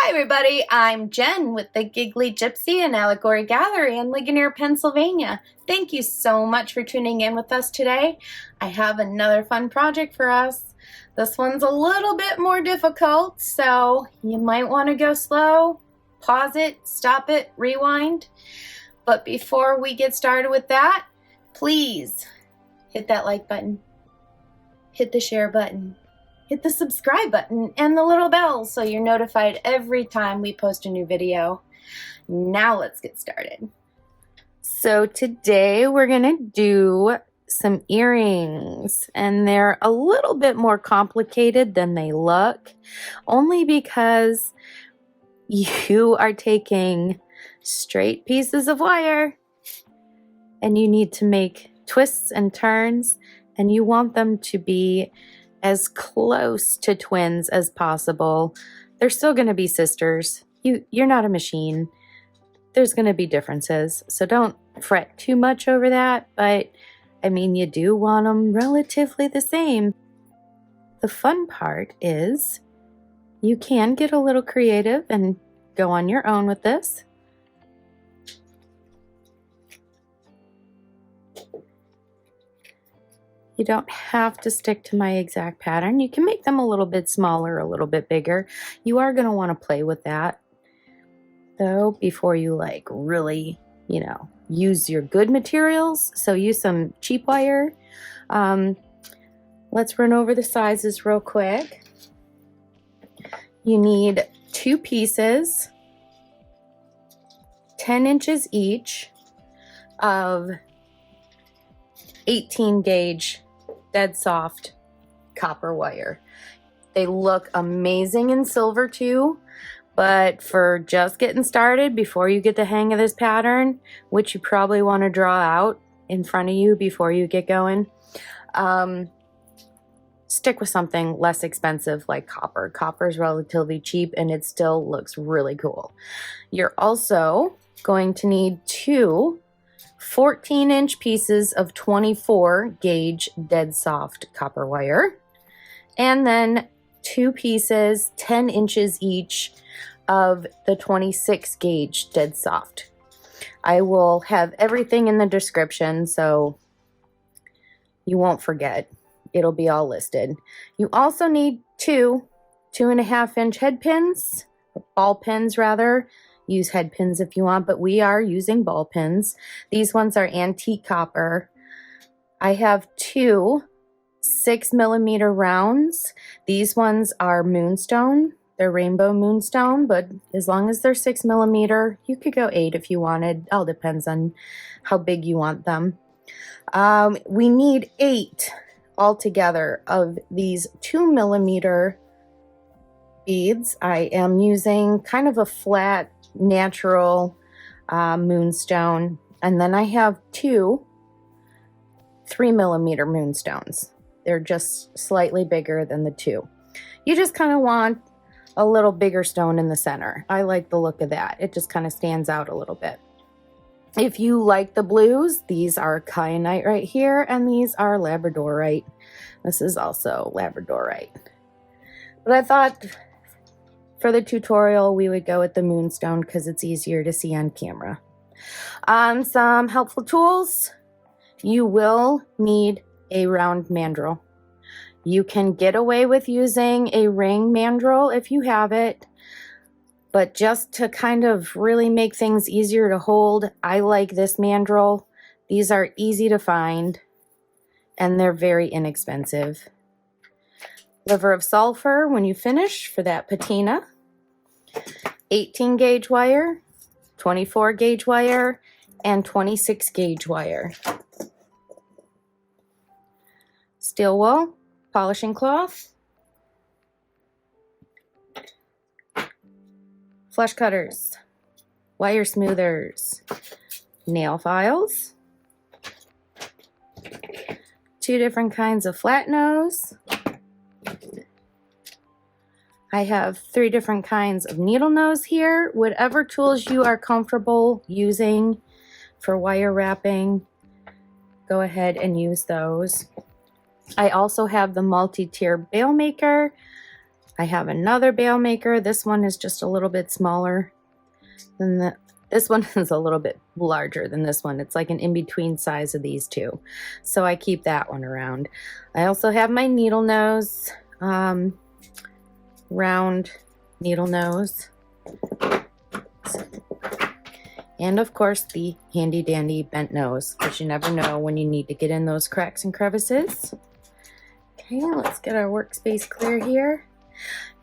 Hi everybody, I'm Jen with the Giggly Gypsy and Allegory Gallery in Ligonier, Pennsylvania. Thank you so much for tuning in with us today. I have another fun project for us. This one's a little bit more difficult, so you might want to go slow, pause it, stop it, rewind. But before we get started with that, please hit that like button, hit the share button, hit the subscribe button and the little bell so you're notified every time we post a new video. Now let's get started. So today we're gonna do some earrings, and they're a little bit more complicated than they look, only because you are taking straight pieces of wire and you need to make twists and turns, and you want them to be as close to twins as possible. They're still going to be sisters. You're not a machine. There's going to be differences, so don't fret too much over that, but I mean, you do want them relatively the same. The fun part is you can get a little creative and go on your own with this. You don't have to stick to my exact pattern. You can make them a little bit smaller, a little bit bigger. You are going to want to play with that, though, before you like really, use your good materials. So use some cheap wire. Let's run over the sizes real quick. You need 2 pieces, 10 inches each, of 18 gauge dead soft copper wire. They look amazing in silver too, but for just getting started, before you get the hang of this pattern, which you probably want to draw out in front of you before you get going, stick with something less expensive like copper. Copper is relatively cheap and it still looks really cool. You're also going to need 2 14-inch pieces of 24 gauge dead soft copper wire, and then 2 pieces 10 inches each of the 26 gauge dead soft. I will have everything in the description so you won't forget. It'll be all listed. You also need 2 2.5-inch head pins, or ball pins rather. Use head pins if you want, but we are using ball pins. These ones are antique copper. I have 2 6mm rounds. These ones are moonstone. They're rainbow moonstone, but as long as they're 6mm, you could go 8 if you wanted. All depends on how big you want them. We need 8 altogether of these 2mm beads. I am using kind of a flat natural moonstone, and then I have 2 3mm moonstones. They're just slightly bigger than the 2. You just kind of want a little bigger stone in the center. I like the look of that. It just kind of stands out a little bit. If you like the blues, these are kyanite right here, and these are labradorite. This is also labradorite. But I thought for the tutorial, we would go with the moonstone because it's easier to see on camera. Some helpful tools. You will need a round mandrel. You can get away with using a ring mandrel if you have it, but just to kind of really make things easier to hold, I like this mandrel. These are easy to find, and they're very inexpensive. Liver of sulfur when you finish for that patina. 18 gauge wire, 24 gauge wire, and 26 gauge wire. Steel wool, polishing cloth, flush cutters, wire smoothers, nail files, 2 different kinds of flat nose. I have 3 different kinds of needle nose here. Whatever tools you are comfortable using for wire wrapping, go ahead and use those. I also have the multi-tier bail maker. I have another bail maker. This one is just a little bit smaller than this one is a little bit larger than this one. It's like an in-between size of these two. So I keep that one around. I also have my needle nose, round needle nose. And of course the handy dandy bent nose, because you never know when you need to get in those cracks and crevices. Okay, let's get our workspace clear here.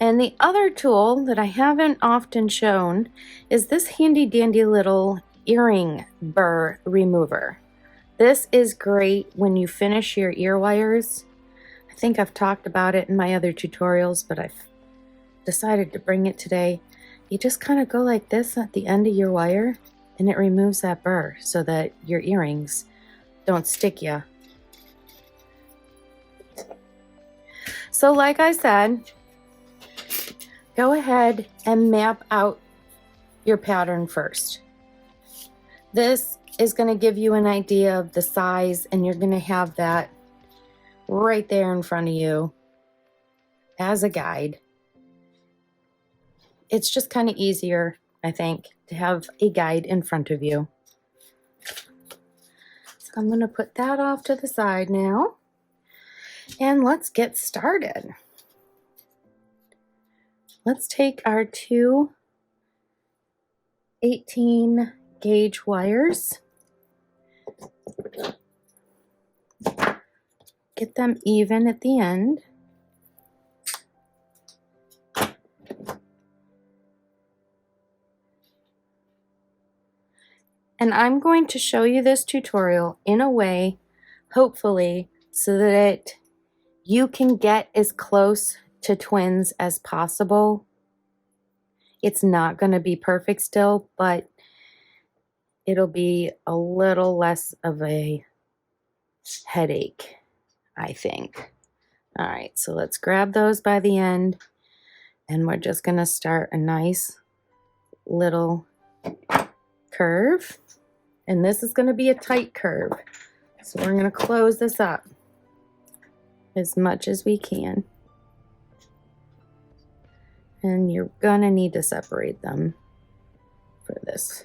And the other tool that I haven't often shown is this handy dandy little earring burr remover. This is great when you finish your ear wires. I think I've talked about it in my other tutorials, but I've decided to bring it today. You just kind of go like this at the end of your wire, and it removes that burr so that your earrings don't stick you. So like I said, go ahead and map out your pattern first. This is going to give you an idea of the size, and you're going to have that right there in front of you as a guide. It's just kind of easier, I think, to have a guide in front of you. So I'm going to put that off to the side now, and let's get started. Let's take our two 18 gauge wires, get them even at the end. And I'm going to show you this tutorial in a way, hopefully, so that you can get as close to twins as possible. It's not going to be perfect still, but it'll be a little less of a headache, I think. All right, so let's grab those by the end, and we're just going to start a nice little curve. And this is going to be a tight curve. So we're going to close this up as much as we can. And you're going to need to separate them for this.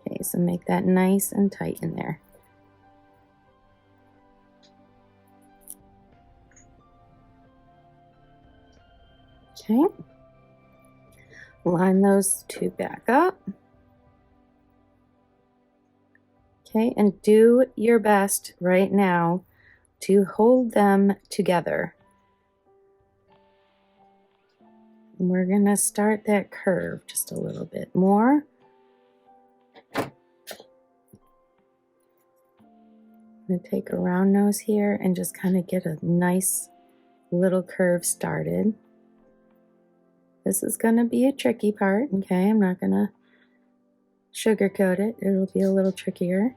Okay, so make that nice and tight in there. Okay. Line those two back up. Okay, and do your best right now to hold them together. And we're going to start that curve just a little bit more. I'm going to take a round nose here and just kind of get a nice little curve started. This is going to be a tricky part, okay? I'm not going to sugarcoat it. It'll be a little trickier.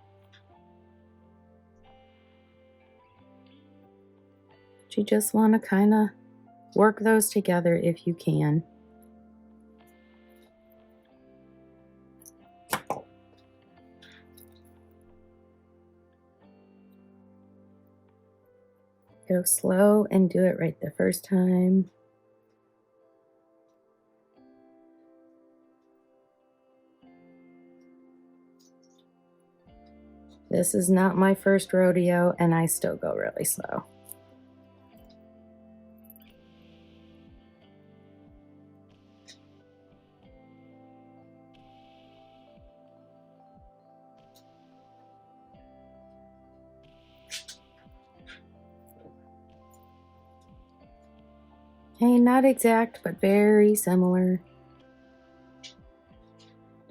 But you just want to kind of work those together if you can. Go slow and do it right the first time. This is not my first rodeo, and I still go really slow. Okay, not exact, but very similar.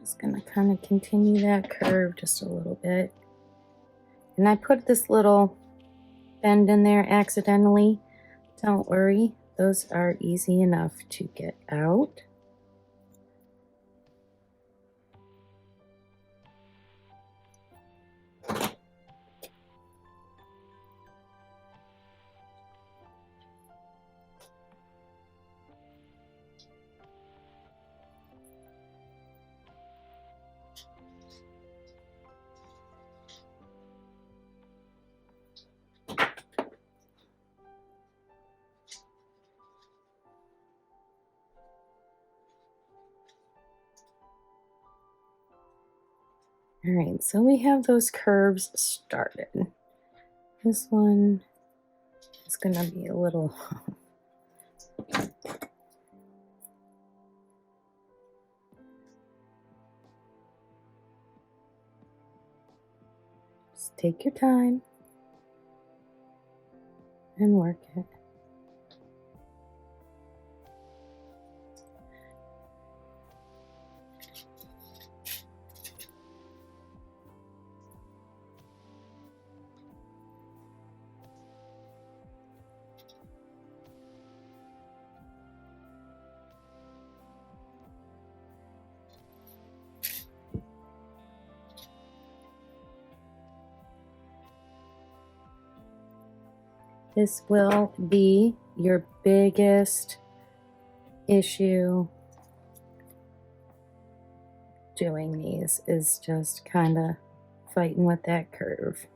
Just gonna kind of continue that curve just a little bit. And I put this little bend in there accidentally. Don't worry, those are easy enough to get out. All right, so we have those curves started. This one is gonna be a little just take your time and work it. This will be your biggest issue doing these, is just kind of fighting with that curve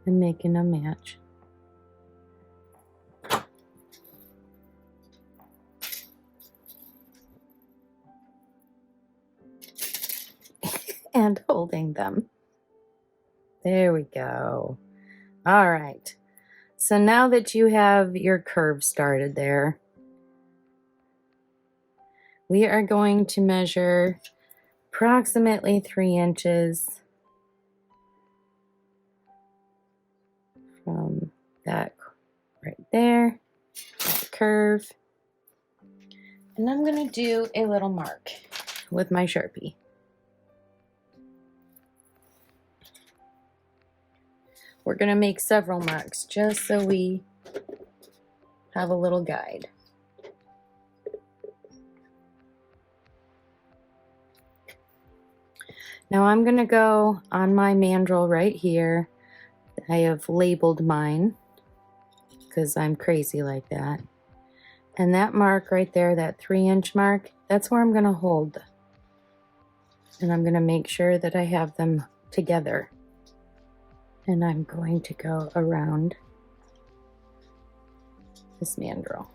and making them match. And holding them. There we go. All right. So now that you have your curve started there, we are going to measure approximately 3 inches from that right there, that curve. And I'm going to do a little mark with my Sharpie. We're going to make several marks just so we have a little guide. Now I'm going to go on my mandrel right here. I have labeled mine because I'm crazy like that. And that mark right there, that 3-inch mark, that's where I'm going to hold. And I'm going to make sure that I have them together. And I'm going to go around this mandrel.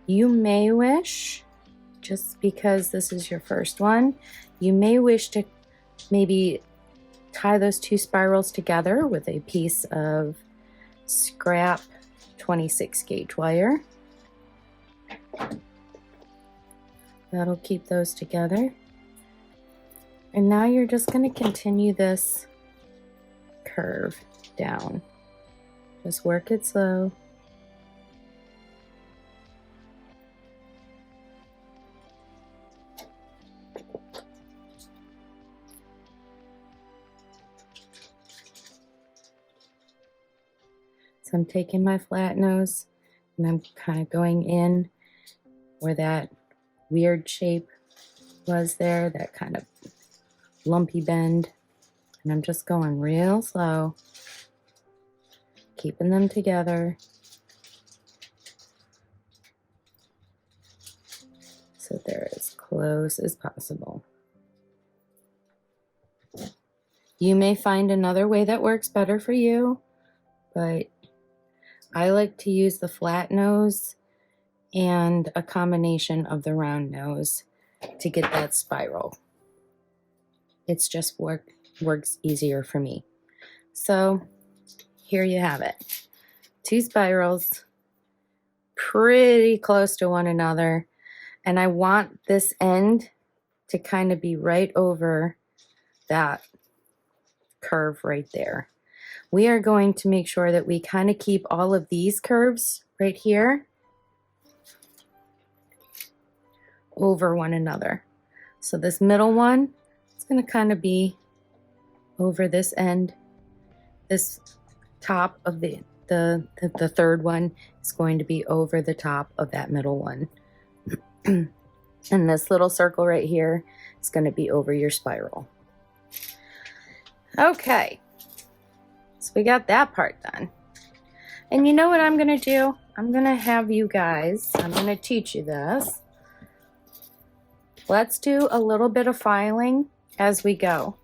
You may wish, just because this is your first one, you may wish to maybe tie those 2 spirals together with a piece of scrap 26 gauge wire. That'll keep those together. And now you're just going to continue this curve down. Just work it slow. So I'm taking my flat nose and I'm kind of going in where that weird shape was there, that kind of lumpy bend. And I'm just going real slow, keeping them together. So they're as close as possible. You may find another way that works better for you, but I like to use the flat nose and a combination of the round nose to get that spiral. It's just works easier for me. So here you have it. 2 spirals, pretty close to one another. And I want this end to kind of be right over that curve right there. We are going to make sure that we kind of keep all of these curves right here over one another. So this middle one is going to kind of be over this end. This top of the third one is going to be over the top of that middle one. And this little circle right here is going to be over your spiral. Okay. So we got that part done. And you know what I'm going to do? I'm going to have you guys, I'm going to teach you this. Let's do a little bit of filing as we go,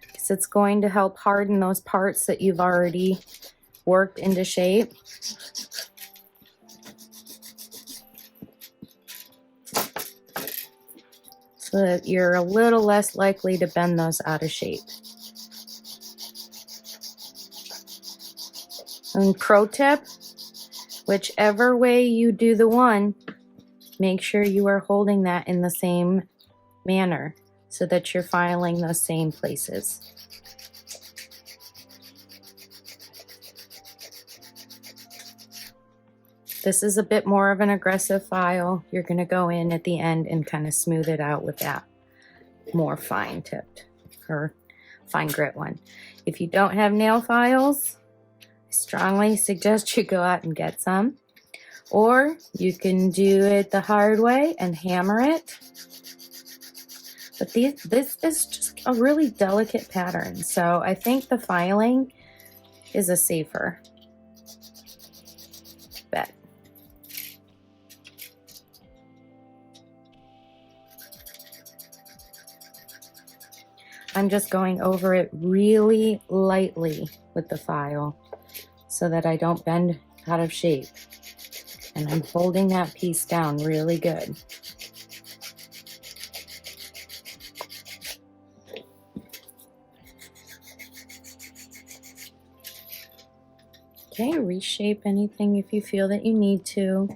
because it's going to help harden those parts that you've already worked into shape. So that you're a little less likely to bend those out of shape. And pro tip, whichever way you do the one, make sure you are holding that in the same manner so that you're filing those same places. This is a bit more of an aggressive file. You're going to go in at the end and kind of smooth it out with that more fine tipped or fine grit one. If you don't have nail files, I strongly suggest you go out and get some. Or you can do it the hard way and hammer it. But this is just a really delicate pattern, so I think the filing is a safer bet. I'm just going over it really lightly with the file so that I don't bend out of shape. And I'm holding that piece down really good. Okay, reshape anything if you feel that you need to.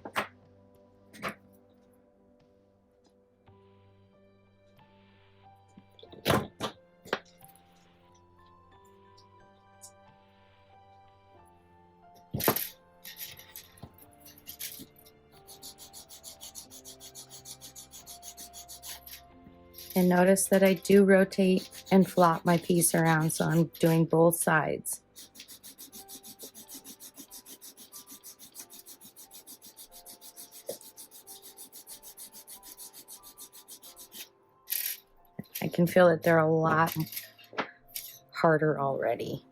And notice that I do rotate and flop my piece around, so I'm doing both sides. I can feel that they're a lot harder already.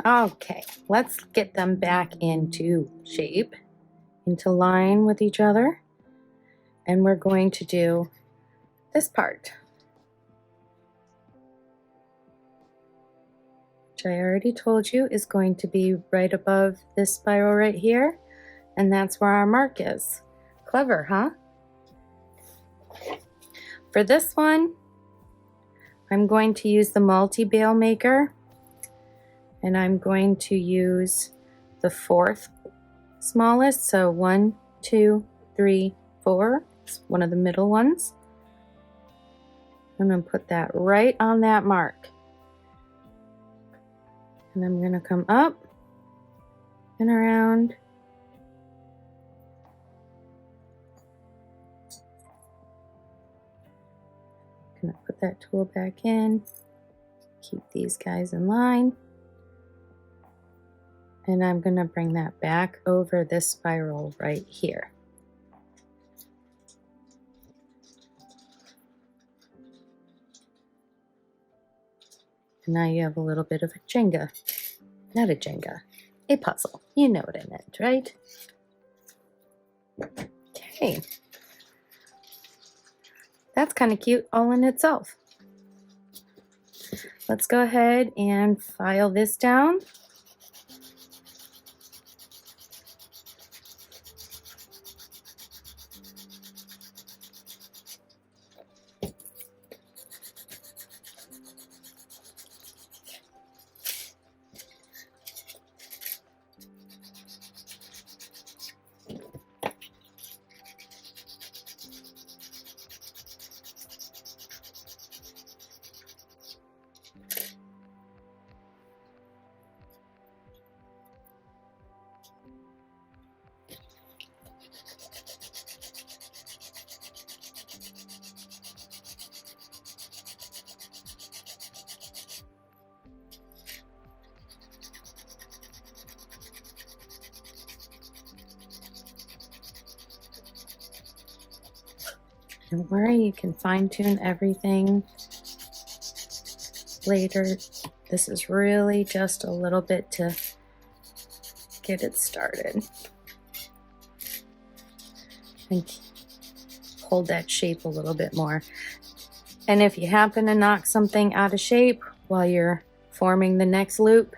Okay, let's get them back into shape, into line with each other. And we're going to do this part, which I already told you is going to be right above this spiral right here, and that's where our mark is. Clever, huh? For this one, I'm going to use the multi-bail maker, and I'm going to use the 4th smallest, so 1, 2, 3, 4, it's one of the middle ones. I'm going to put that right on that mark. And I'm going to come up and around. I'm going to put that tool back in. Keep these guys in line. And I'm going to bring that back over this spiral right here. Now you have a little bit of a Jenga. Not a Jenga, a puzzle. You know what I meant, right? Okay. That's kind of cute all in itself. Let's go ahead and file this down. Don't worry, you can fine-tune everything later. This is really just a little bit to get it started. And hold that shape a little bit more. And if you happen to knock something out of shape while you're forming the next loop,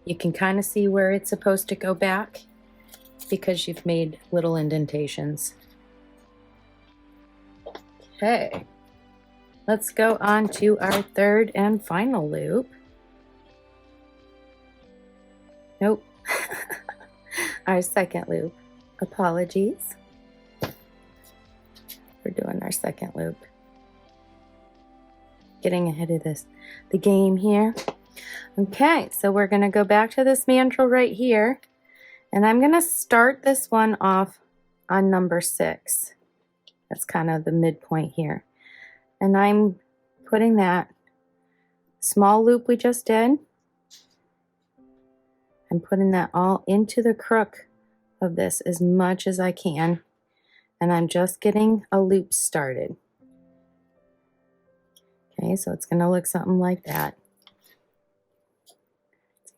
you can kind of see where it's supposed to go back because you've made little indentations. Okay, let's go on to our third and final loop. Nope, our second loop. Apologies. We're doing our second loop. Getting ahead of the game here. Okay, so we're gonna go back to this mandrel right here, and I'm gonna start this one off on number 6. That's kind of the midpoint here. And I'm putting that small loop we just did, I'm putting that all into the crook of this as much as I can. And I'm just getting a loop started. Okay, so it's gonna look something like that.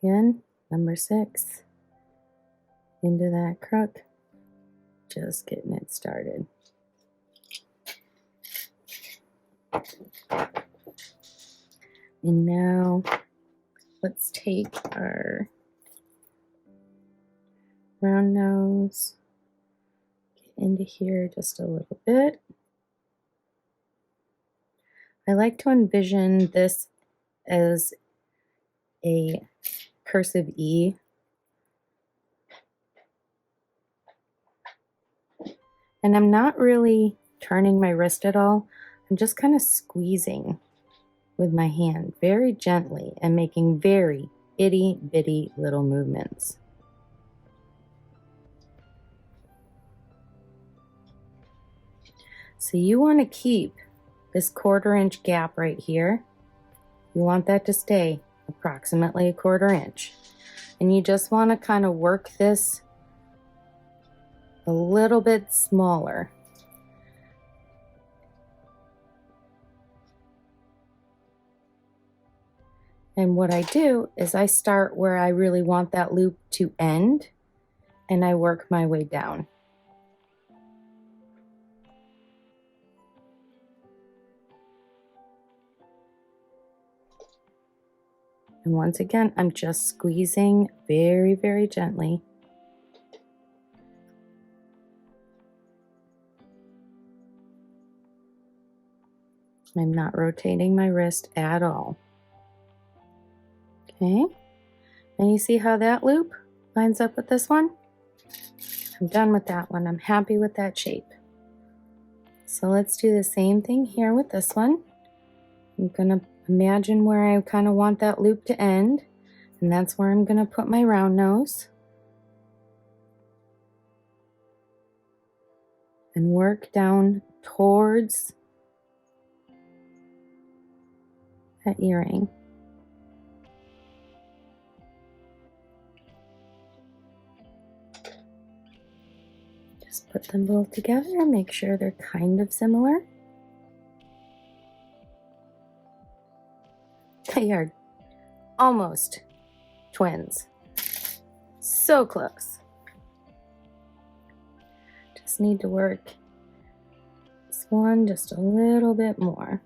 Again, number 6, into that crook, just getting it started. And now let's take our round nose, get into here just a little bit. I like to envision this as a cursive E. And I'm not really turning my wrist at all. I'm just kind of squeezing with my hand very gently and making very itty bitty little movements. So you want to keep this 1/4 inch gap right here. You want that to stay approximately 1/4 inch. And you just want to kind of work this a little bit smaller. And what I do is I start where I really want that loop to end, and I work my way down. And once again, I'm just squeezing very, very gently. I'm not rotating my wrist at all. Okay, and you see how that loop lines up with this one? I'm done with that one. I'm happy with that shape. So let's do the same thing here with this one. I'm gonna imagine where I kind of want that loop to end, and that's where I'm gonna put my round nose. And work down towards that earring. Just put them both together and make sure they're kind of similar. They are almost twins. So close. Just need to work this one just a little bit more.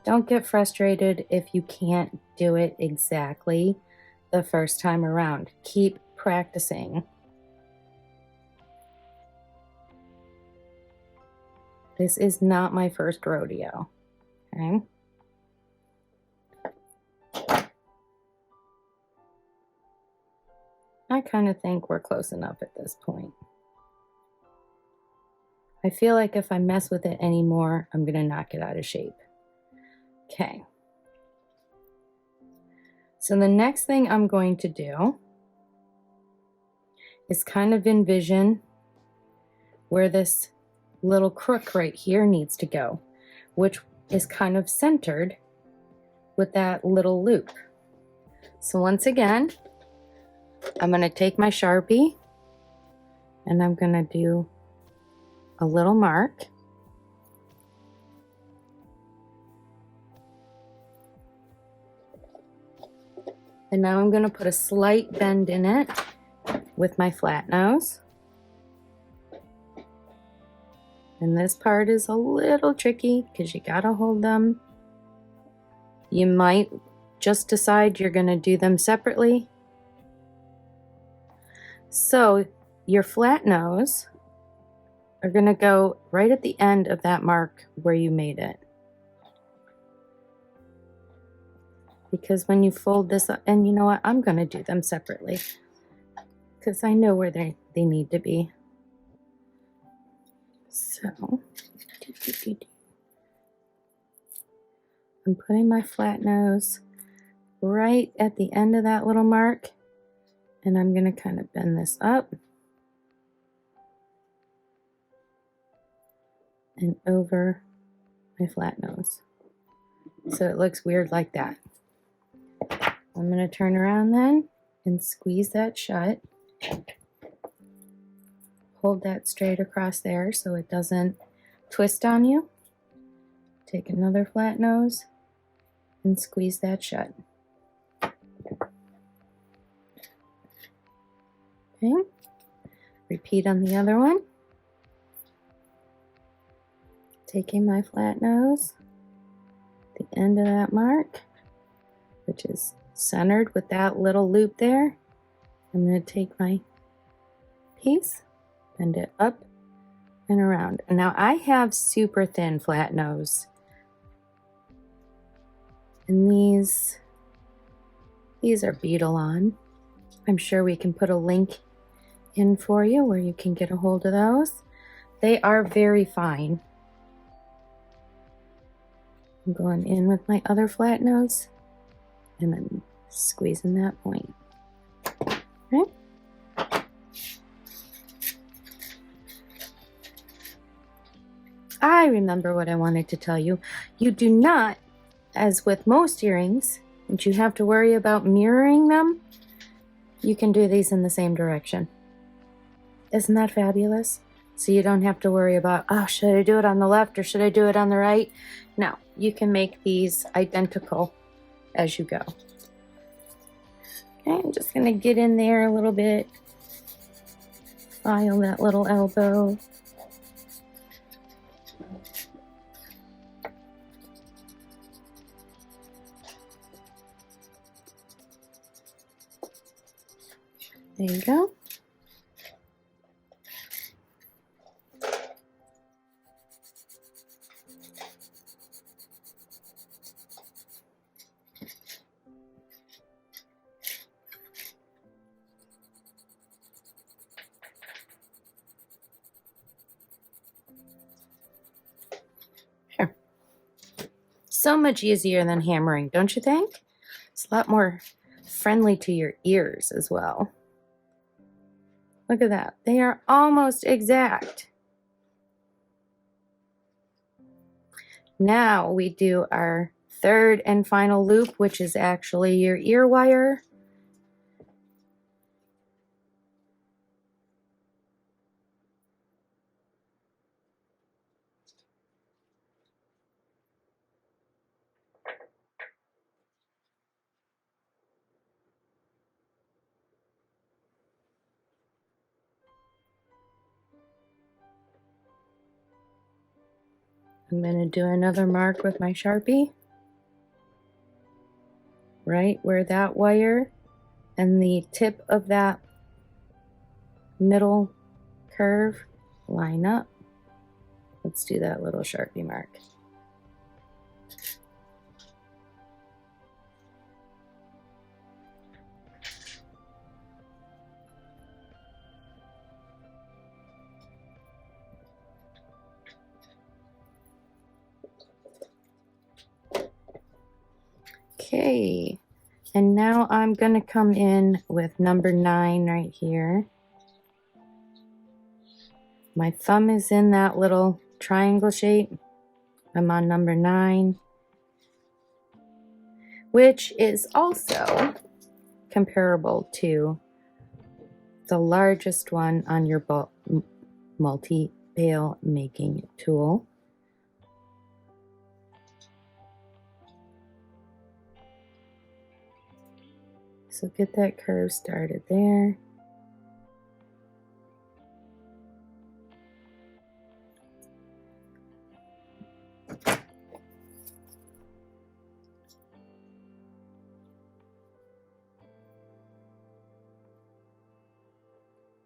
Don't get frustrated if you can't do it exactly the first time around. Keep practicing. This is not my first rodeo, okay? I kind of think we're close enough at this point. I feel like if I mess with it anymore, I'm gonna knock it out of shape. Okay. So the next thing I'm going to do is kind of envision where this little crook right here needs to go, which is kind of centered with that little loop. So once again, I'm going to take my Sharpie and I'm going to do a little mark. And now I'm going to put a slight bend in it with my flat nose. And this part is a little tricky because you got to hold them. You might just decide you're going to do them separately. So your flat nose are going to go right at the end of that mark where you made it. Because when you fold this up, and you know what, I'm going to do them separately because I know where they need to be. So I'm putting my flat nose right at the end of that little mark, and I'm going to kind of bend this up and over my flat nose so it looks weird like that. I'm going to turn around then and squeeze that shut. Hold that straight across there so it doesn't twist on you. Take another flat nose and squeeze that shut. Okay. Repeat on the other one. Taking my flat nose, the end of that mark, which is centered with that little loop there. I'm going to take my piece, bend it up and around. And now I have super thin flat nose. And these are beetle on. I'm sure we can put a link in for you where you can get a hold of those. They are very fine. I'm going in with my other flat nose and I'm squeezing that point. Okay. I remember what I wanted to tell you. You do not, as with most earrings, and you have to worry about mirroring them, you can do these in the same direction. Isn't that fabulous? So you don't have to worry about, oh, should I do it on the left or should I do it on the right? No, you can make these identical as you go. Okay, I'm just going to get in there a little bit. File that little elbow. There you go. Here. So much easier than hammering, don't you think? It's a lot more friendly to your ears as well. Look at that. They are almost exact. Now we do our third and final loop, which is actually your ear wire. I'm going to do another mark with my Sharpie, right where that wire and the tip of that middle curve line up. Let's do that little Sharpie mark. Okay, and now I'm going to come in with number 9 right here. My thumb is in that little triangle shape. I'm on number 9, which is also comparable to the largest one on your multi-bale making tool. So get that curve started there.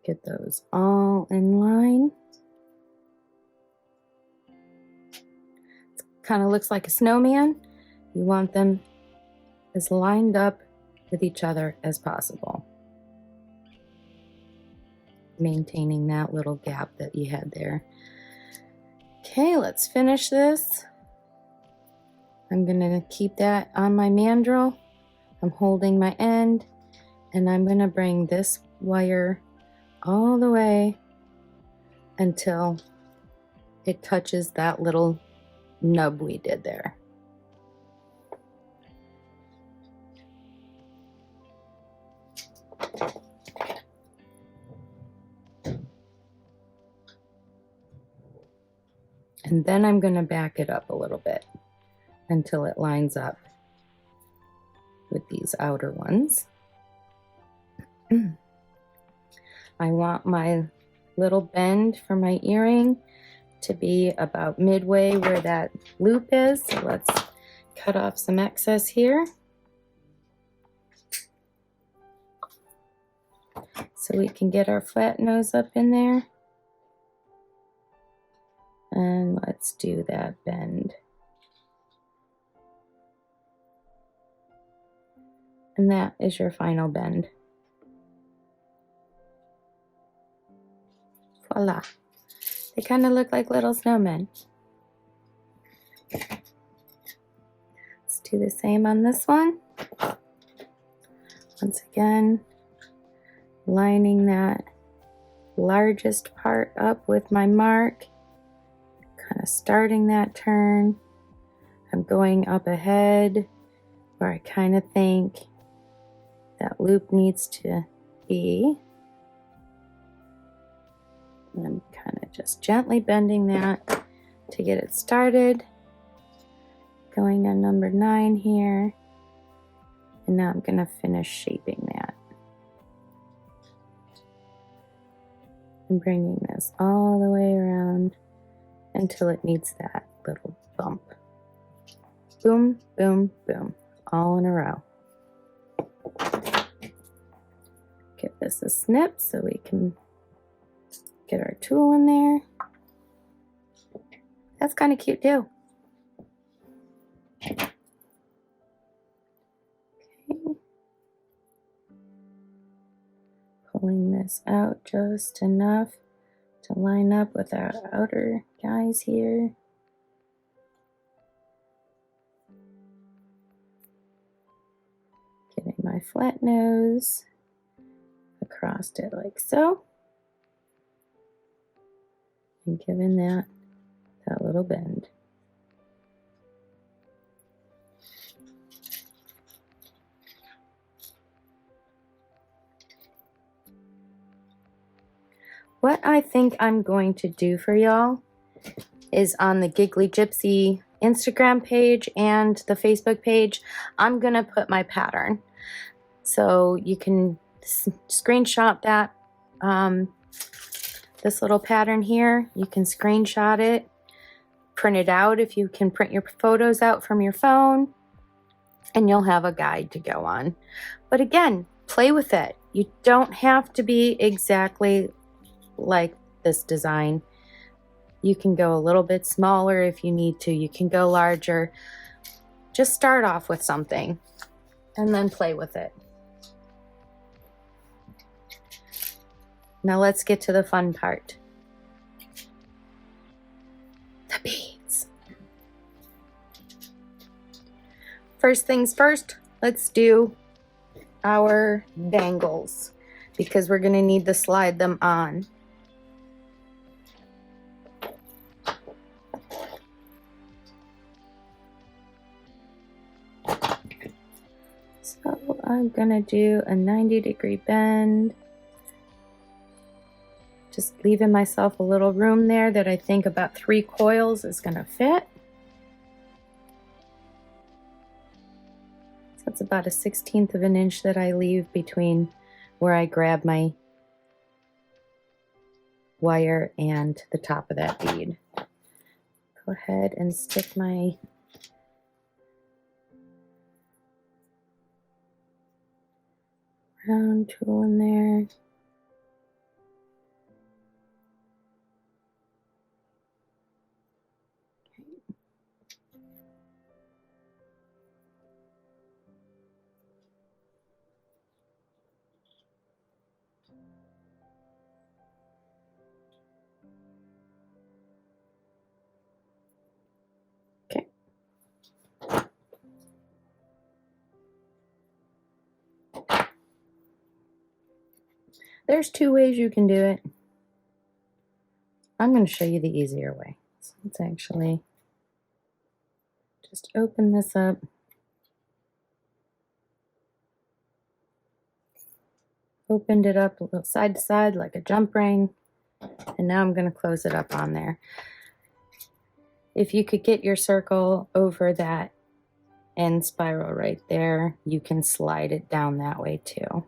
Get those all in line. It kind of looks like a snowman. You want them as lined up with each other as possible, maintaining that little gap that you had there. Okay, let's finish this. I'm gonna keep that on my mandrel. I'm holding my end, and I'm gonna bring this wire all the way until it touches that little nub we did there. And then I'm going to back it up a little bit until it lines up with these outer ones. I want my little bend for my earring to be about midway where that loop is. So let's cut off some excess here. So we can get our flat nose up in there. And let's do that bend. And that is your final bend. Voila. They kind of look like little snowmen. Let's do the same on this one. Once again, lining that largest part up with my mark, kind of starting that turn. I'm going up ahead where I kind of think that loop needs to be. And I'm kind of just gently bending that to get it started. Going on number 9 here. And now I'm going to finish shaping that. And bringing this all the way around until it meets that little bump. Boom, boom, boom. All in a row. Give this a snip so we can get our tool in there. That's kind of cute too. Okay. Pulling this out just enough to line up with our outer guys here. Getting my flat nose across it like so. And giving that little bend. What I think I'm going to do for y'all is on the Giggly Gypsy Instagram page and the Facebook page, I'm going to put my pattern. So you can screenshot that, this little pattern here. You can screenshot it, print it out if you can print your photos out from your phone, and you'll have a guide to go on. But again, play with it. You don't have to be exactly like this design. You can go a little bit smaller if you need to. You can go larger. Just start off with something and then play with it. Now let's get to the fun part. The beads. First things first, let's do our dangles because we're going to need to slide them on. So I'm going to do a 90-degree bend Just leaving myself a little room there that I think about 3 coils is going to fit. So that's about a 1/16 of an inch that I leave between where I grab my wire and the top of that bead. Go ahead and stick my round tool in there. There's 2 ways you can do it. I'm going to show you the easier way. So let's actually just open this up. Opened it up a little side to side like a jump ring. And now I'm going to close it up on there. If you could get your circle over that end spiral right there, you can slide it down that way too.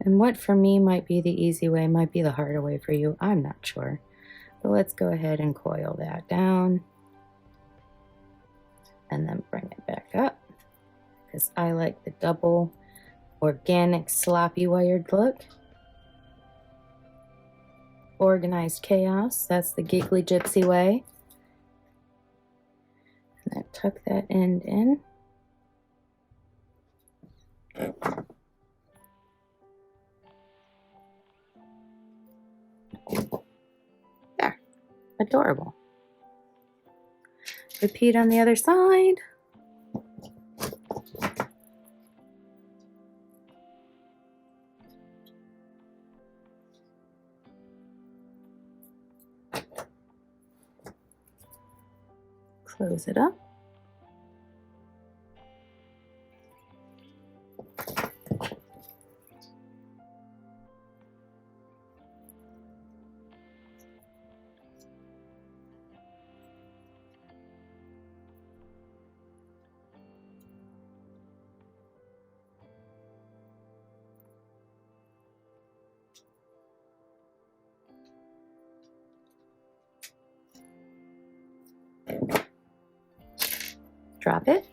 And what for me might be the easy way, might be the harder way for you, I'm not sure. But let's go ahead and coil that down and then bring it back up, because I like the double organic sloppy wired look. Organized chaos, that's the Giggly Gypsy way. And then tuck that end in. There, adorable. Repeat on the other side. Close it up. Drop it.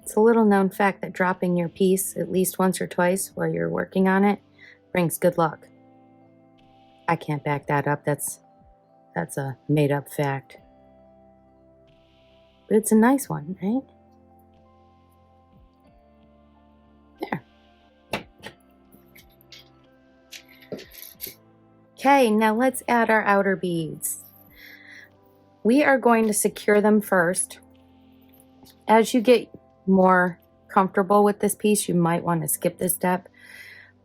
It's a little known fact that dropping your piece at least once or twice while you're working on it brings good luck. I can't back that up. That's a made-up fact. But it's a nice one, right? There. Okay, now let's add our outer beads. We are going to secure them first. As you get more comfortable with this piece, you might want to skip this step,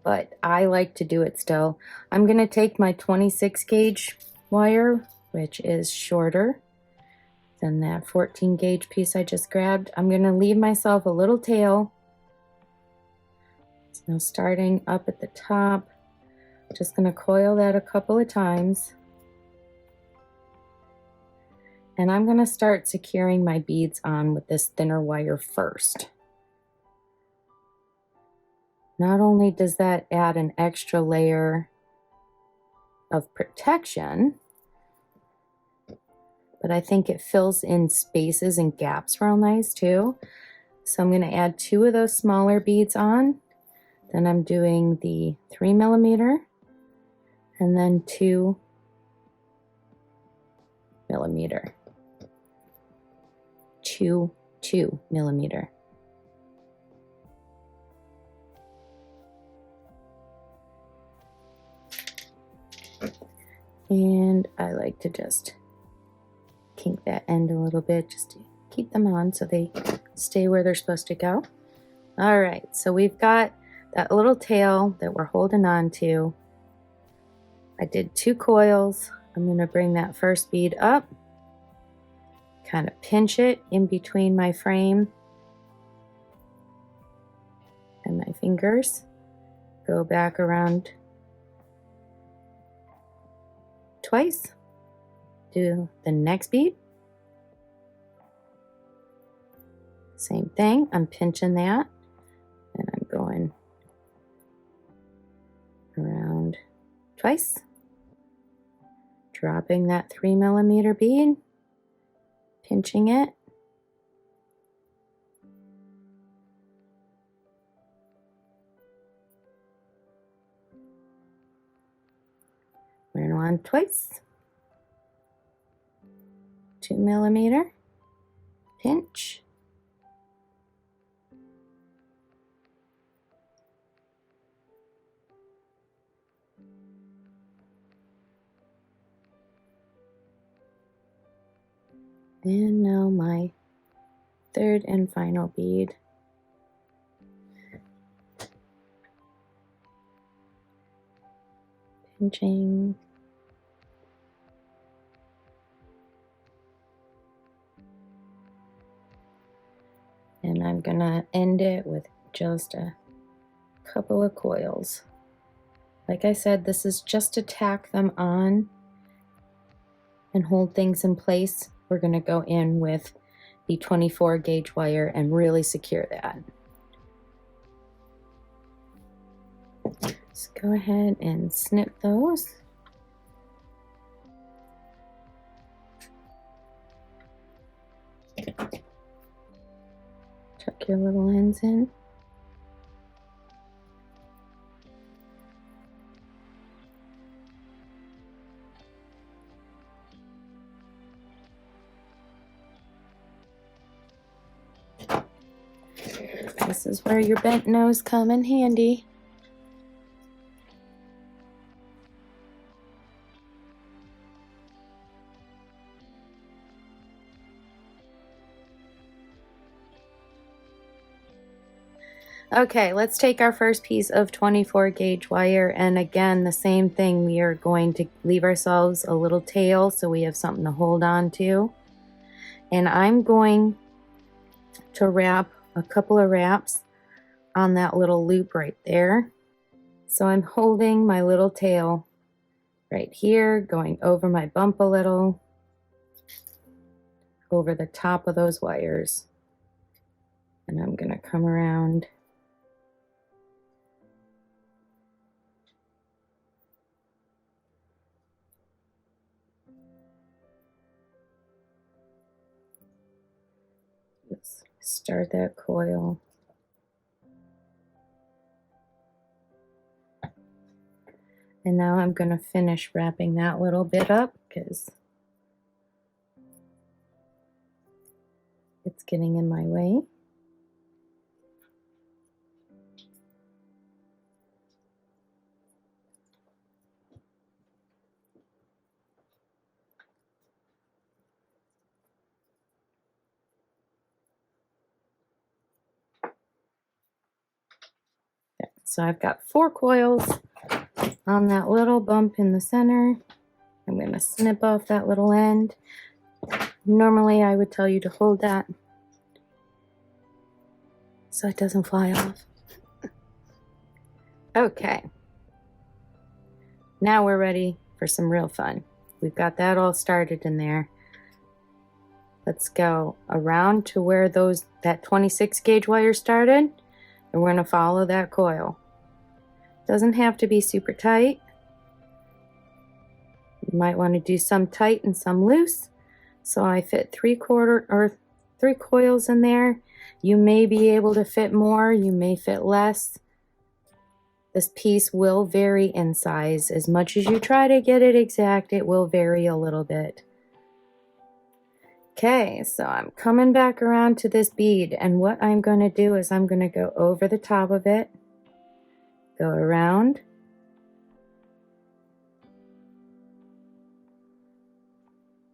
but I like to do it still. I'm going to take my 26 gauge wire, which is shorter than that 14 gauge piece I just grabbed. I'm going to leave myself a little tail. So starting up at the top, just going to coil that a couple of times. And I'm going to start securing my beads on with this thinner wire first. Not only does that add an extra layer of protection, but I think it fills in spaces and gaps real nice too. So I'm going to add 2 of those smaller beads on. Then I'm doing the 3mm and then 2mm. Two millimeter. And I like to just kink that end a little bit just to keep them on so they stay where they're supposed to go. All right, so we've got that little tail that we're holding on to. I did 2 coils. I'm going to bring that first bead up, kind of pinch it in between my frame, fingers, go back around twice, do the next bead. Same thing, I'm pinching that and I'm going around twice, dropping that 3mm bead, pinching it, wearing on twice, 2mm, pinch, and now my third and final bead. Pinching. And I'm gonna end it with just a couple of coils. Like I said, this is just to tack them on and hold things in place. We're gonna go in with the 24 gauge wire and really secure that. So go ahead and snip those. Tuck your little ends in. This is where your bent nose come in handy. Okay, let's take our first piece of 24 gauge wire, and again the same thing, we are going to leave ourselves a little tail so we have something to hold on to. And I'm going to wrap a couple of wraps on that little loop right there. So I'm holding my little tail right here, going over my bump a little, over the top of those wires. And I'm gonna come around let's start that coil. And now I'm going to finish wrapping that little bit up because it's getting in my way. So I've got 4 coils on that little bump in the center. I'm going to snip off that little end. Normally I would tell you to hold that so it doesn't fly off. Okay. Now we're ready for some real fun. We've got that all started in there. Let's go around to where that 26 gauge wire started, and we're going to follow that coil. Doesn't have to be super tight. You might want to do some tight and some loose. So I fit 3 coils in there. You may be able to fit more, you may fit less. This piece will vary in size. As much as you try to get it exact, it will vary a little bit. Okay, so I'm coming back around to this bead, and what I'm going to do is I'm going to go over the top of it, go around,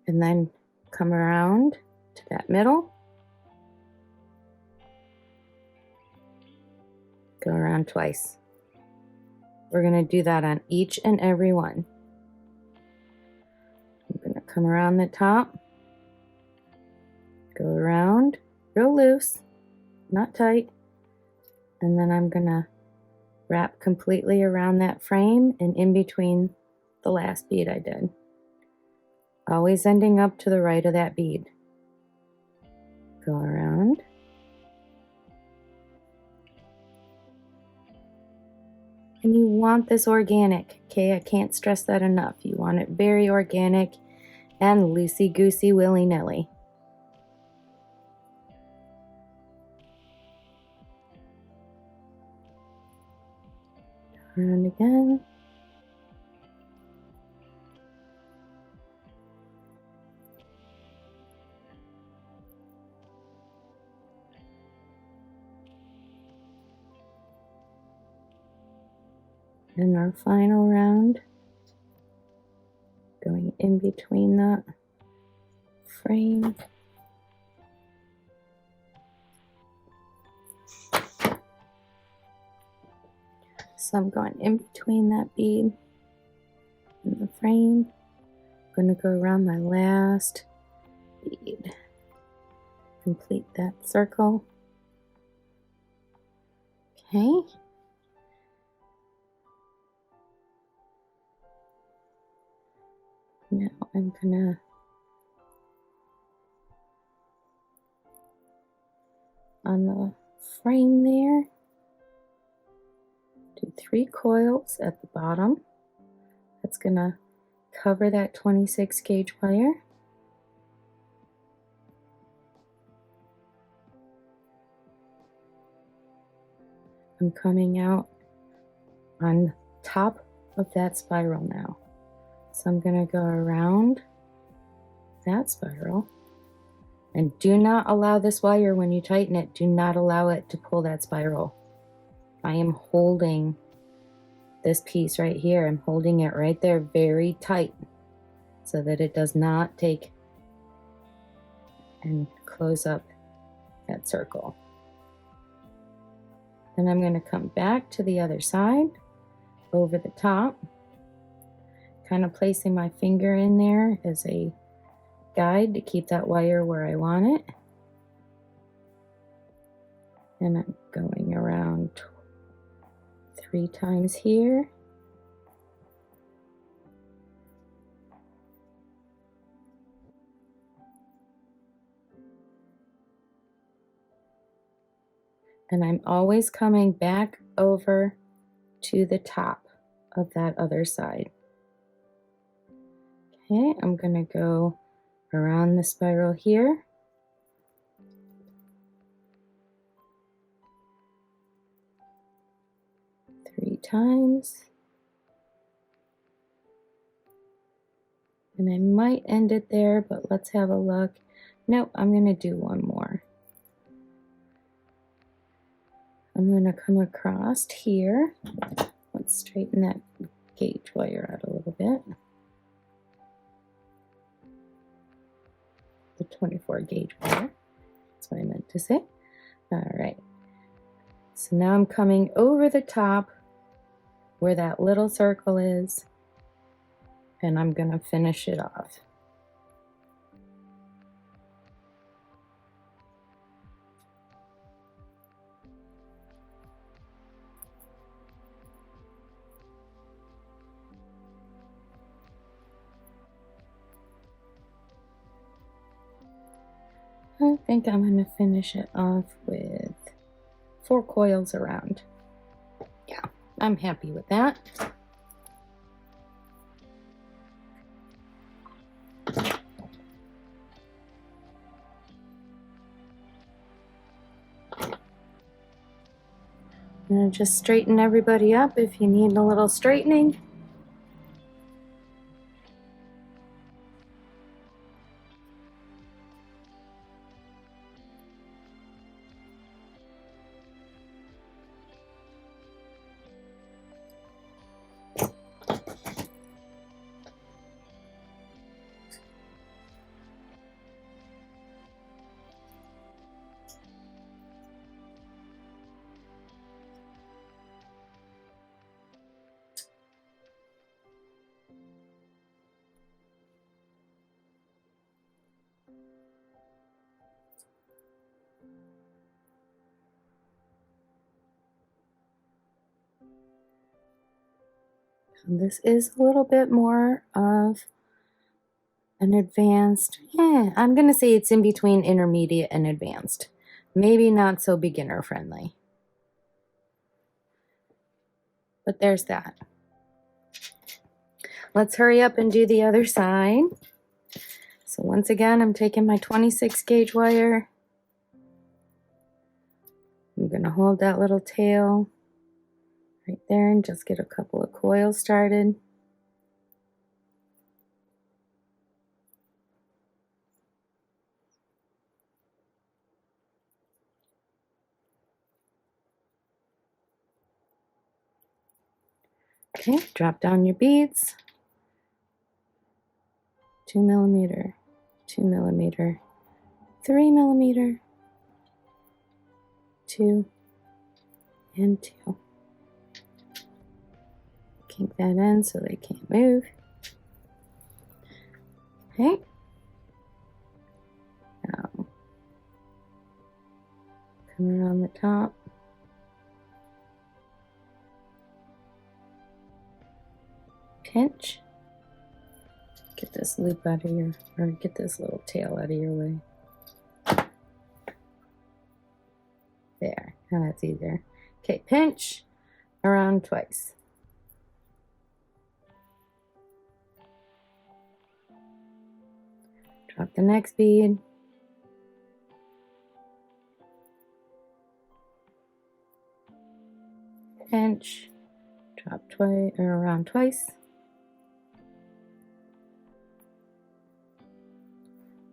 and then come around to that middle, go around twice. We're going to do that on each and every one. I'm going to come around the top, go around real loose, not tight, and then I'm going to Wrap completely around that frame and in between the last bead I did. Always ending up to the right of that bead. Go around. And you want this organic, okay? I can't stress that enough. You want it very organic and loosey-goosey, willy-nilly. Around again. And our final round, going in between that frame. So I'm going in between that bead and the frame. I'm going to go around my last bead. Complete that circle. Okay. Now I'm gonna on the frame there, do 3 coils at the bottom. That's gonna cover that 26 gauge wire. I'm coming out on top of that spiral now. So I'm going to go around that spiral, and do not allow this wire, when you tighten it, do not allow it to pull that spiral. I am holding this piece right here. I'm holding it right there very tight so that it does not take and close up that circle. Then I'm going to come back to the other side over the top, kind of placing my finger in there as a guide to keep that wire where I want it. And I'm going around 3 times here. And I'm always coming back over to the top of that other side. Okay, I'm going to go around the spiral here. Three times. And I might end it there, but let's have a look. Nope, I'm going to do one more. I'm going to come across here. Let's straighten that gauge wire out a little bit. The 24 gauge wire. That's what I meant to say. All right. So now I'm coming over the top where that little circle is, and I'm going to finish it off. I think I'm going to finish it off with 4 coils around. Yeah, I'm happy with that. I'm going to just straighten everybody up if you need a little straightening. This is a little bit more of an advanced, I'm going to say it's in between intermediate and advanced. Maybe not so beginner friendly. But there's that. Let's hurry up and do the other side. So once again, I'm taking my 26 gauge wire. I'm going to hold that little tail right there and just get a couple of coils started. Okay, drop down your beads. 2 millimeter, 2 millimeter, 3 millimeter, 2, and 2. Kink that in so they can't move. Okay. Now, come around the top. Pinch. Get this loop out of your, or get this little tail out of your way. There, now that's easier. Okay, pinch around twice. Drop the next bead. Pinch, drop twice, or around twice.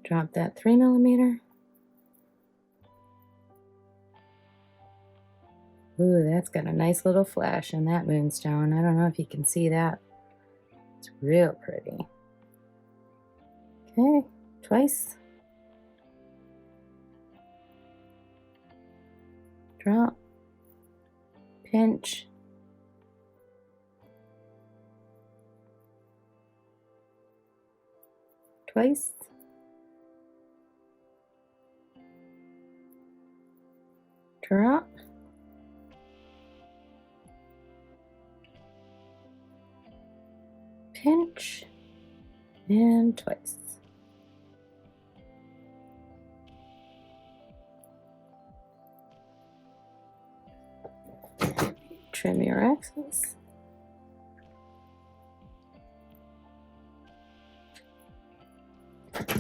Drop that 3 millimeter. Ooh, that's got a nice little flash in that moonstone. I don't know if you can see that. It's real pretty. Okay, twice. Drop. Pinch. Twice. Drop. Pinch. And twice. Trim your axis.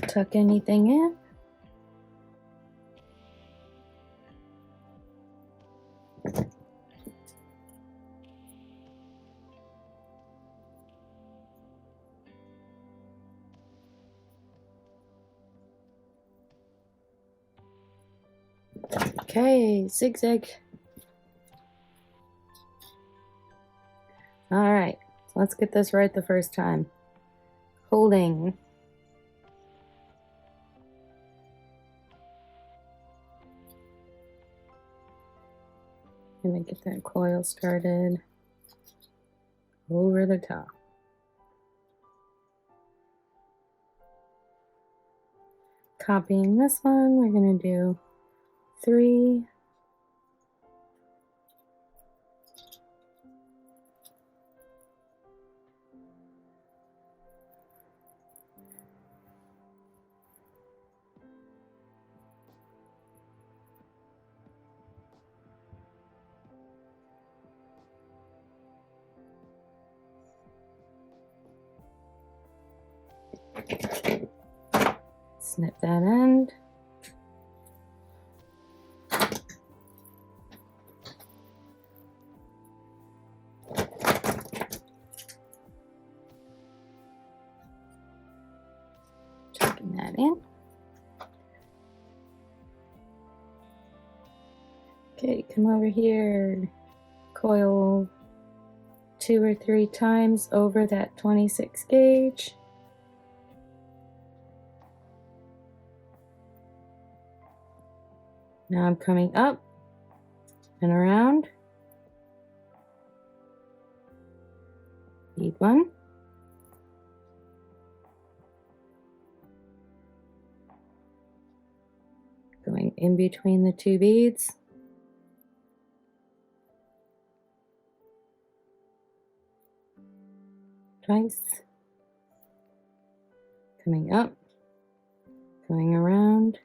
Tuck anything in. Okay, zigzag. All right, so let's get this right the first time. Holding. Gonna get that coil started over the top. Copying this one, we're gonna do 3, snip that end. Tucking that in. Okay, come over here. Coil 2 or 3 times over that 26 gauge. Now I'm coming up and around. Bead 1. Going in between the 2 beads. twice, coming up, going around,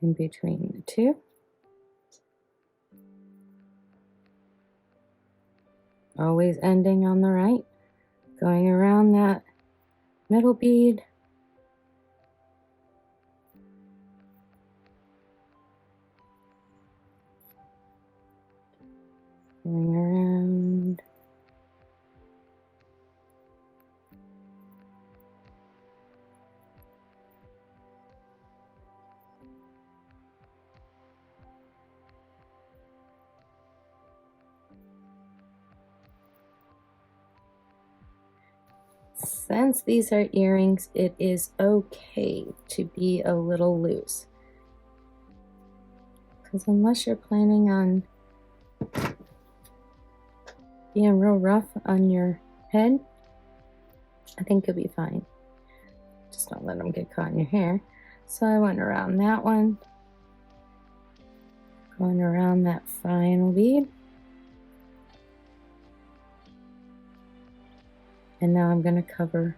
in between the two, always ending on the right, going around that middle bead, going around, since these are earrings, it is okay to be a little loose, because unless you're planning on being real rough on your head, I think you'll be fine. Just don't let them get caught in your hair. So I went around that one, going around that final bead, and now I'm going to cover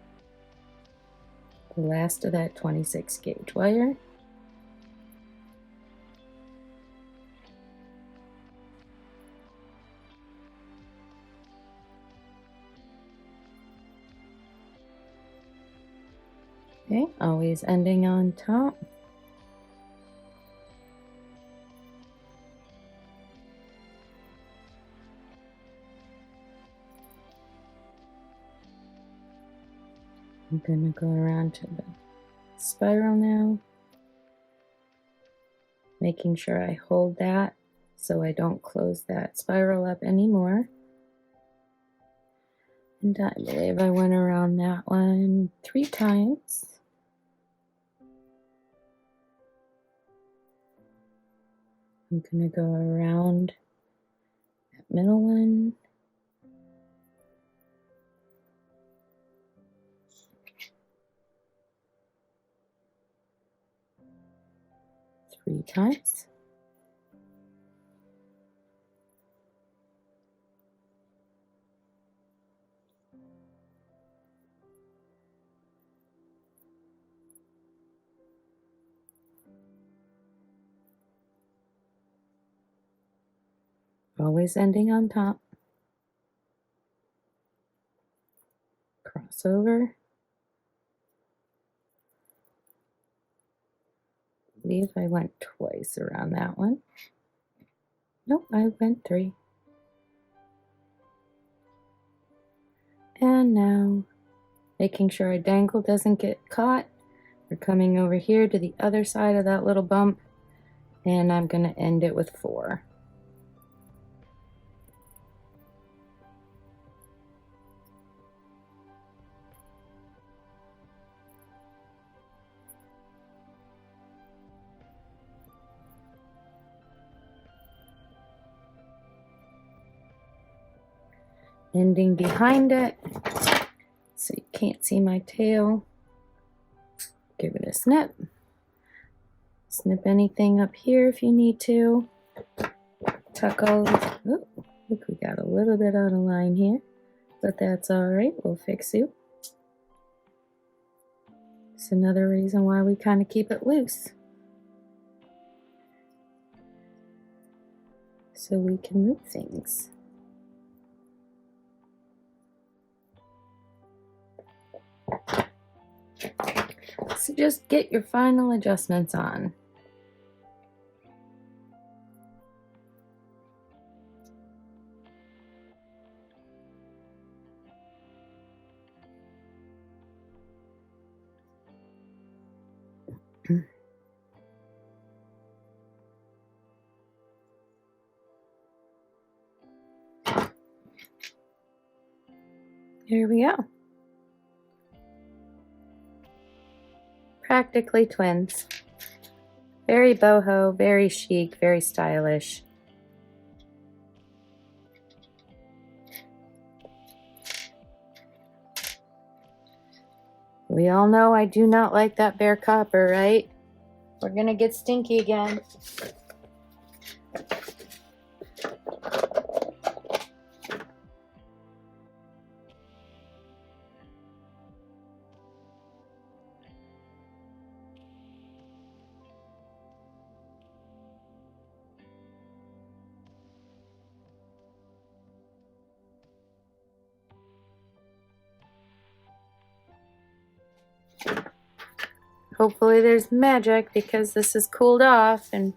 the last of that 26 gauge wire. Okay, always ending on top. I'm going to go around to the spiral now, making sure I hold that so I don't close that spiral up anymore. And I believe I went around that one 3 times. I'm going to go around that middle one. Three times. Always ending on top. Cross over. I believe I went twice around that one. Nope, I went 3. And now, making sure our dangle doesn't get caught, we're coming over here to the other side of that little bump, and I'm going to end it with 4. Ending behind it, so you can't see my tail. Give it a snip. Snip anything up here if you need to. Tuck all. Oh, look, we got a little bit out of line here, but that's all right. We'll fix you. It's another reason why we kind of keep it loose, so we can move things. So just get your final adjustments on. Here we go. Practically twins. Very boho, very chic, very stylish. We all know I do not like that bare copper, right? We're gonna get stinky again. Hopefully there's magic because this is cooled off, and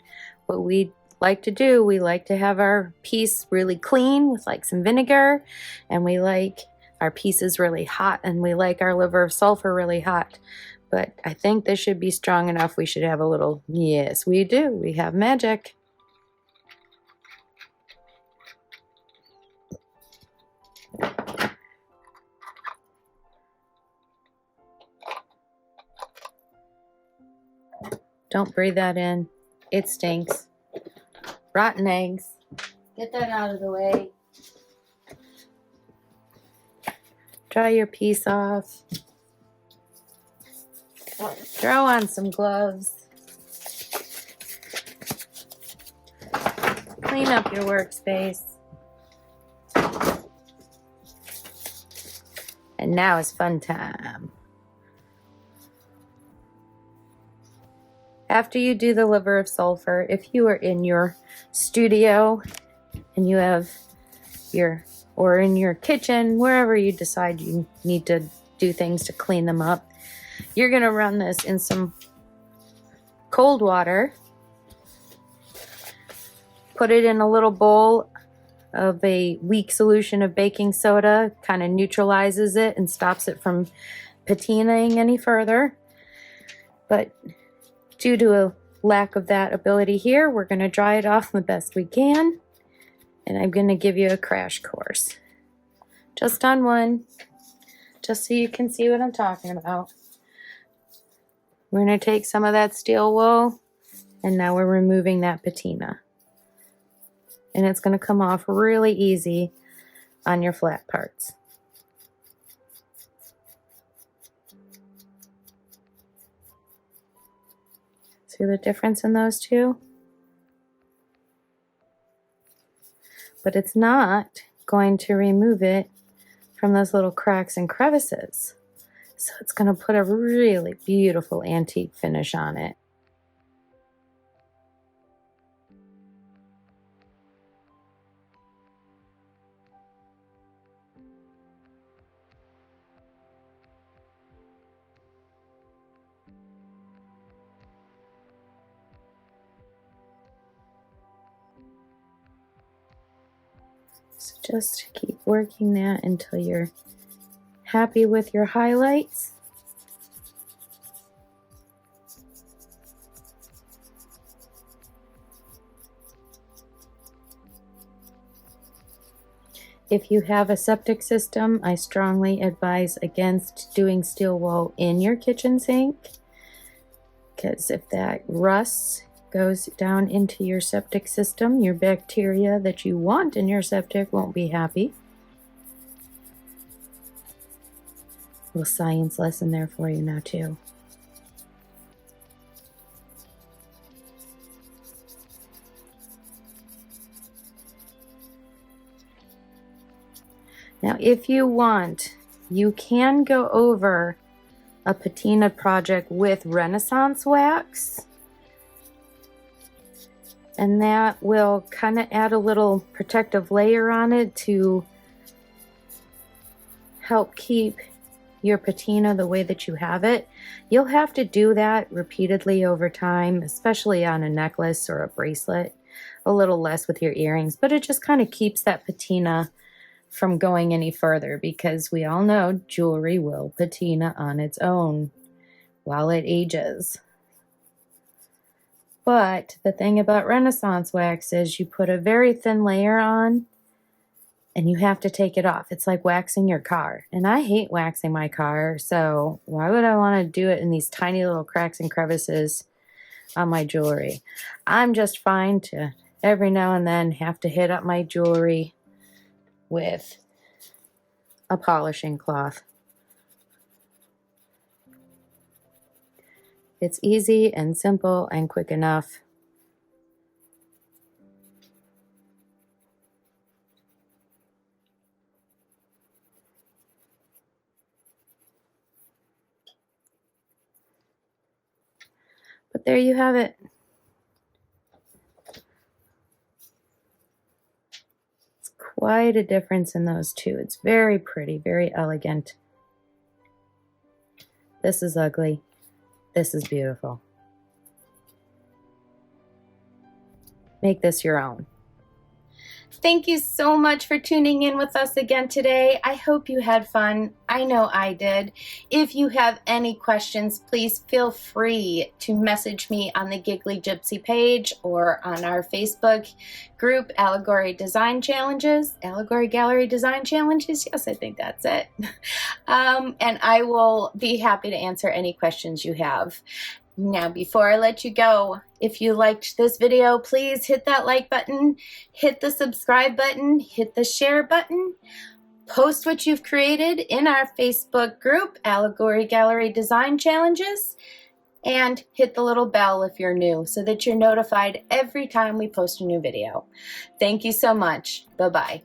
what we like to do, we like to have our piece really clean with like some vinegar, and we like our pieces really hot, and we like our liver of sulfur really hot. But I think this should be strong enough. We should have a little, yes we do, we have magic. Don't breathe that in. It stinks. Rotten eggs. Get that out of the way. Dry your piece off. Throw on some gloves. Clean up your workspace. And now is fun time. After you do the liver of sulfur, if you are in your studio and you have or in your kitchen, wherever you decide you need to do things to clean them up, you're gonna run this in some cold water. Put it in a little bowl of a weak solution of baking soda, kind of neutralizes it and stops it from patinaing any further. But due to a lack of that ability here, we're going to dry it off the best we can. And I'm going to give you a crash course. Just on one. Just so you can see what I'm talking about. We're going to take some of that steel wool, and now we're removing that patina. And it's going to come off really easy on your flat parts. See the difference in those two? But it's not going to remove it from those little cracks and crevices. So it's going to put a really beautiful antique finish on it. So just keep working that until you're happy with your highlights. If you have a septic system, I strongly advise against doing steel wool in your kitchen sink, because if that rusts, goes down into your septic system, your bacteria that you want in your septic won't be happy. A little science lesson there for you now too. Now if you want, you can go over a patina project with Renaissance wax. And that will kind of add a little protective layer on it to help keep your patina the way that you have it. You'll have to do that repeatedly over time, especially on a necklace or a bracelet, a little less with your earrings, but it just kind of keeps that patina from going any further, because we all know jewelry will patina on its own while it ages. But the thing about Renaissance wax is you put a very thin layer on and you have to take it off. It's like waxing your car. And I hate waxing my car, so why would I want to do it in these tiny little cracks and crevices on my jewelry? I'm just fine to every now and then have to hit up my jewelry with a polishing cloth. It's easy and simple and quick enough. But there you have it. It's quite a difference in those two. It's very pretty, very elegant. This is ugly. This is beautiful. Make this your own. Thank you so much for tuning in with us again today. I hope you had fun. I know I did. If you have any questions, please feel free to message me on the Giggly Gypsy page or on our Facebook group, Allegory Design Challenges. Allegory Gallery Design Challenges? Yes, I think that's it. And I will be happy to answer any questions you have. Now, before I let you go, if you liked this video, please hit that like button, hit the subscribe button, hit the share button, post what you've created in our Facebook group, Allegory Gallery Design Challenges, and hit the little bell if you're new so that you're notified every time we post a new video. Thank you so much. Bye-bye.